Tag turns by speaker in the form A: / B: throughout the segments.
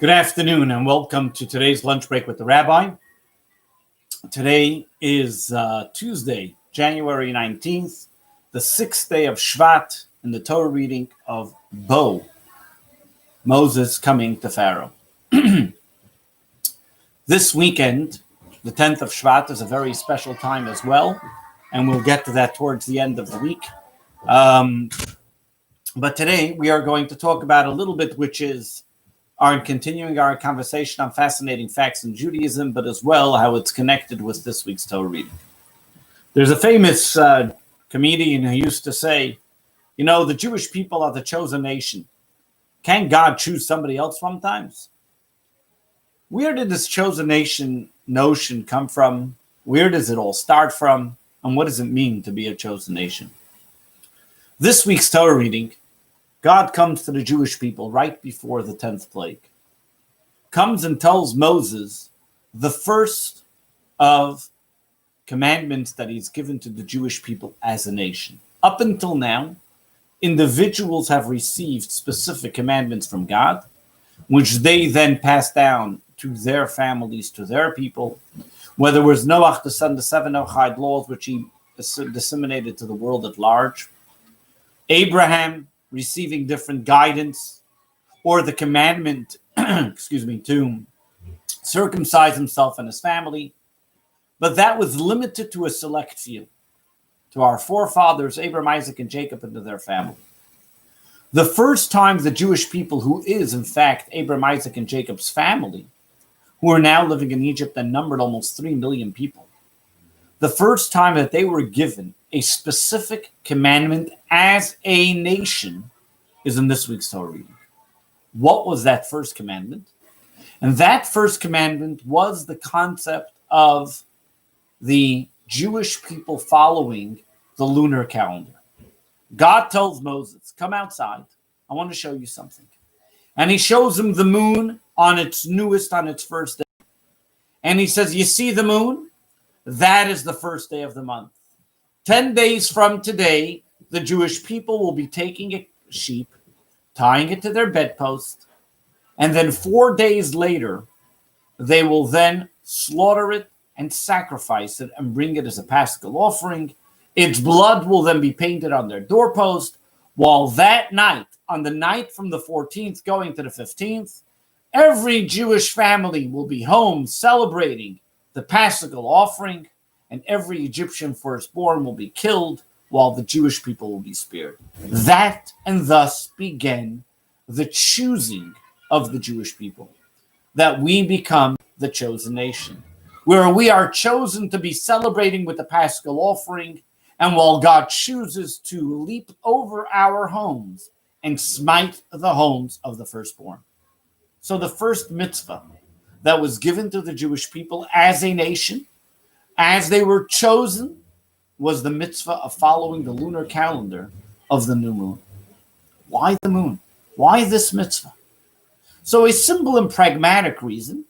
A: Good afternoon and welcome to today's lunch break with the Rabbi. Today is Tuesday, January 19th, the sixth day of Shvat, in the Torah reading of Bo, Moses coming to Pharaoh. This weekend, the 10th of Shvat, is a very special time as well, and we'll get to that towards the end of the week. But today we are going to talk about a little bit, which is continuing our conversation on fascinating facts in Judaism, but as well how it's connected with this week's Torah reading. There's a famous comedian who used to say, the Jewish people are the chosen nation. Can God choose somebody else sometimes? Where did this chosen nation notion come from? Where does it all start from? And what does it mean to be a chosen nation? This week's Torah reading, God comes to the Jewish people right before the 10th plague. Comes and tells Moses the first of commandments that he's given to the Jewish people as a nation. Up until now, individuals have received specific commandments from God, which they then pass down to their families, to their people. Whether it was Noach, the son, the 7 Noachide laws, which he disseminated to the world at large. Abraham, receiving different guidance, or the commandment, to circumcise himself and his family. But that was limited to a select few, to our forefathers, Abraham, Isaac, and Jacob, and to their family. The first time the Jewish people, who is, in fact, Abraham, Isaac, and Jacob's family, who are now living in Egypt and numbered almost 3 million people, the first time that they were given a specific commandment as a nation is in this week's Torah reading. What was that first commandment? And that first commandment was the concept of the Jewish people following the lunar calendar. God tells Moses, come outside. I want to show you something. And he shows him the moon on its first day. And he says, you see the moon? That is the first day of the month. 10 days from today, the Jewish people will be taking a sheep, tying it to their bedpost, and then 4 days later, they will then slaughter it and sacrifice it and bring it as a Paschal offering. Its blood will then be painted on their doorpost, while that night, on the night from the 14th going to the 15th, every Jewish family will be home celebrating the Paschal offering, and every Egyptian firstborn will be killed while the Jewish people will be spared. That and thus began the choosing of the Jewish people, that we become the chosen nation, where we are chosen to be celebrating with the Paschal offering, and while God chooses to leap over our homes and smite the homes of the firstborn. So the first mitzvah that was given to the Jewish people as a nation, as they were chosen, was the mitzvah of following the lunar calendar of the new moon. Why the moon? Why this mitzvah? So a simple and pragmatic reason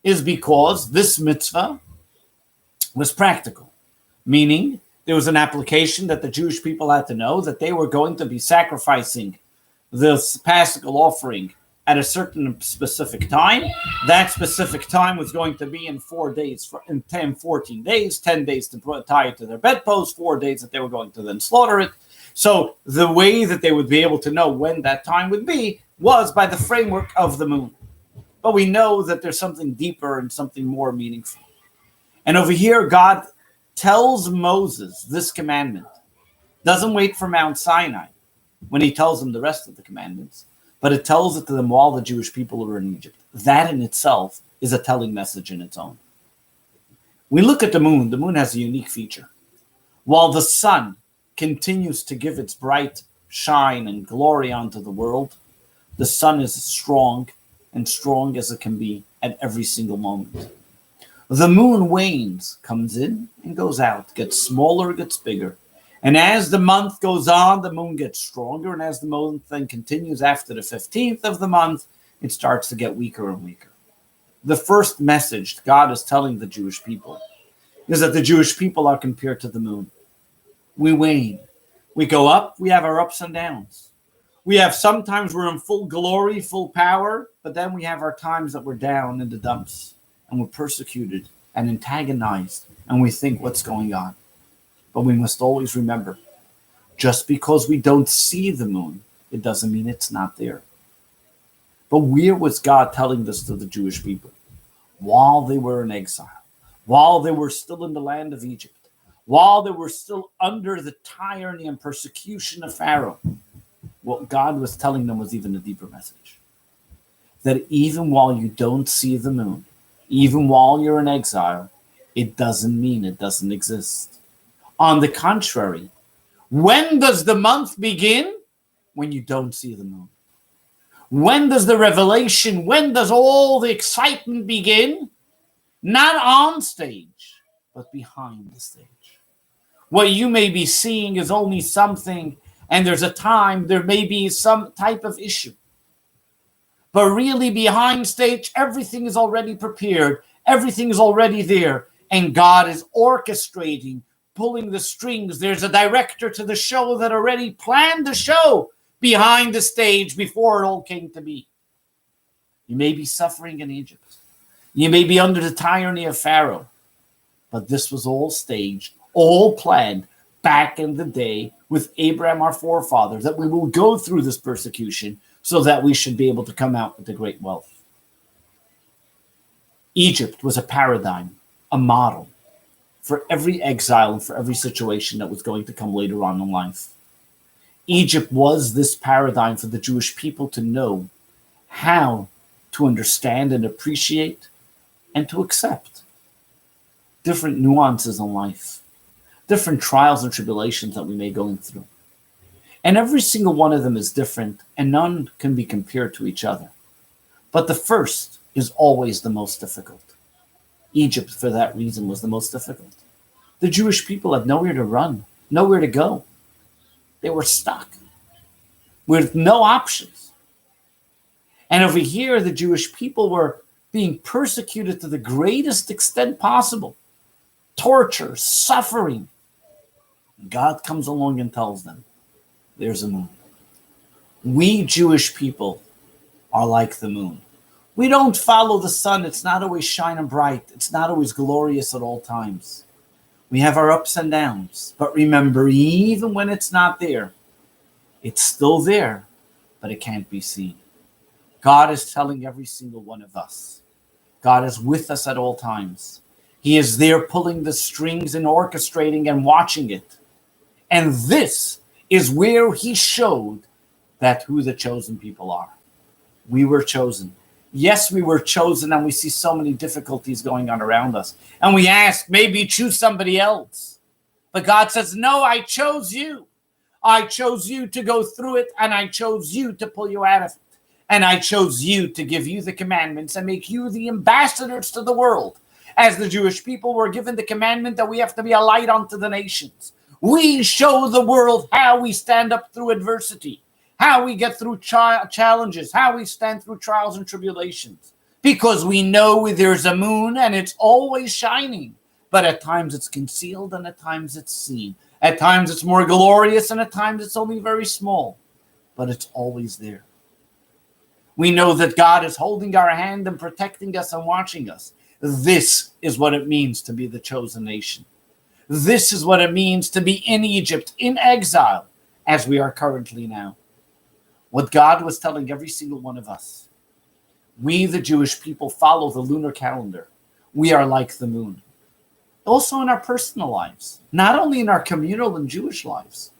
A: is because this mitzvah was practical, meaning there was an application that the Jewish people had to know that they were going to be sacrificing this Paschal offering at a certain specific time. That specific time was going to be in 4 days, in 14 days, 10 days to tie it to their bedpost, 4 days that they were going to then slaughter it. So the way that they would be able to know when that time would be was by the framework of the moon. But we know that there's something deeper and something more meaningful. And over here, God tells Moses this commandment. Doesn't wait for Mount Sinai when he tells him the rest of the commandments, but it tells it to them while the Jewish people are in Egypt. That in itself is a telling message in its own. We look at the moon has a unique feature. While the sun continues to give its bright shine and glory onto the world, the sun is strong as it can be at every single moment. The moon wanes, comes in and goes out, gets smaller, gets bigger. And as the month goes on, the moon gets stronger. And as the month then continues after the 15th of the month, it starts to get weaker and weaker. The first message God is telling the Jewish people is that the Jewish people are compared to the moon. We wane. We go up, we have our ups and downs. We have sometimes we're in full glory, full power, but then we have our times that we're down in the dumps and we're persecuted and antagonized and we think what's going on. But we must always remember, just because we don't see the moon, it doesn't mean it's not there. But where was God telling this to the Jewish people? While they were in exile, while they were still in the land of Egypt, while they were still under the tyranny and persecution of Pharaoh, what God was telling them was even a deeper message. That even while you don't see the moon, even while you're in exile, it doesn't mean it doesn't exist. On the contrary, when does the month begin? When you don't see the moon. When does the revelation, when does all the excitement begin? Not on stage, but behind the stage. What you may be seeing is only something, and there's a time, there may be some type of issue. But really behind stage, everything is already prepared. Everything is already there. And God is orchestrating, pulling the strings. There's a director to the show that already planned the show behind the stage before it all came to be. You may be suffering in Egypt. You may be under the tyranny of Pharaoh. But this was all staged, all planned back in the day with Abraham, our forefather, that we will go through this persecution so that we should be able to come out with the great wealth. Egypt was a paradigm, a model for every exile and for every situation that was going to come later on in life. Egypt was this paradigm for the Jewish people to know how to understand and appreciate and to accept different nuances in life, different trials and tribulations that we may go through. And every single one of them is different, and none can be compared to each other. But the first is always the most difficult. Egypt, for that reason, was the most difficult. The Jewish people had nowhere to run, nowhere to go. They were stuck with no options. And over here, the Jewish people were being persecuted to the greatest extent possible. Torture, suffering. God comes along and tells them, there's a moon. We Jewish people are like the moon. We don't follow the sun. It's not always shining bright. It's not always glorious at all times. We have our ups and downs. But remember, even when it's not there, it's still there, but it can't be seen. God is telling every single one of us. God is with us at all times. He is there pulling the strings and orchestrating and watching it. And this is where he showed that who the chosen people are. We were chosen. Yes, we were chosen, and we see so many difficulties going on around us. And we ask, maybe choose somebody else. But God says, no, I chose you. I chose you to go through it, and I chose you to pull you out of it. And I chose you to give you the commandments and make you the ambassadors to the world. As the Jewish people were given the commandment that we have to be a light unto the nations. We show the world how we stand up through adversity, how we get through challenges, how we stand through trials and tribulations. Because we know there's a moon and it's always shining. But at times it's concealed and at times it's seen. At times it's more glorious and at times it's only very small. But it's always there. We know that God is holding our hand and protecting us and watching us. This is what it means to be the chosen nation. This is what it means to be in Egypt, in exile, as we are currently now. What God was telling every single one of us. We, the Jewish people, follow the lunar calendar. We are like the moon. Also in our personal lives. Not only in our communal and Jewish lives,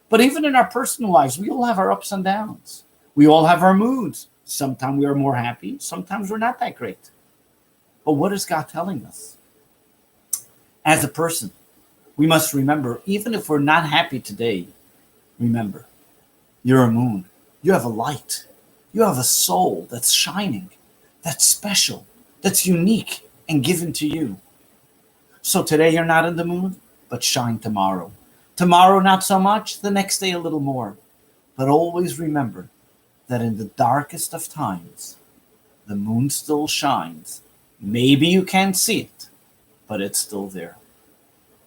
A: but even in our personal lives, we all have our ups and downs. We all have our moods. Sometimes we are more happy. Sometimes we're not that great. But what is God telling us? As a person, we must remember, even if we're not happy today, remember, you're a moon. You have a light. You have a soul that's shining, that's special, that's unique and given to you. So today you're not in the moon, but shine tomorrow. Tomorrow not so much, the next day a little more. But always remember that in the darkest of times, the moon still shines. Maybe you can't see it, but it's still there.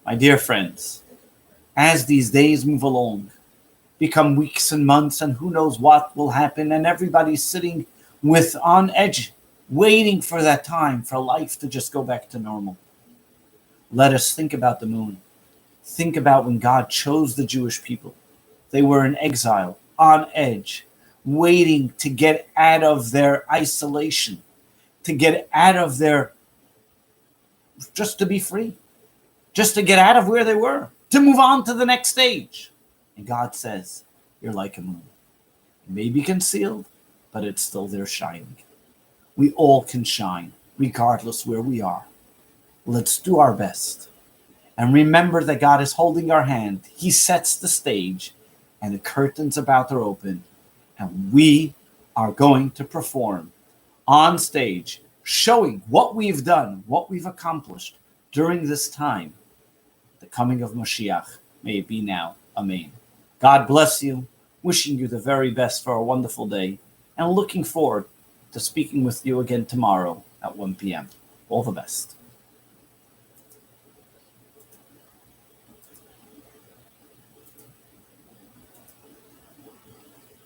A: My dear friends, as these days move along, become weeks and months, and who knows what will happen, and everybody's sitting on edge, waiting for that time for life to just go back to normal. Let us think about the moon. Think about when God chose the Jewish people. They were in exile, on edge, waiting to get out of their isolation, to get out of just to be free, just to get out of where they were, to move on to the next stage. And God says, you're like a moon. It may be concealed, but it's still there shining. We all can shine, regardless where we are. Let's do our best. And remember that God is holding our hand. He sets the stage, and the curtain's about to open. And we are going to perform on stage, showing what we've done, what we've accomplished during this time. The coming of Mashiach, may it be now. Amen. God bless you. Wishing you the very best for a wonderful day. And looking forward to speaking with you again tomorrow at 1 p.m. All the best.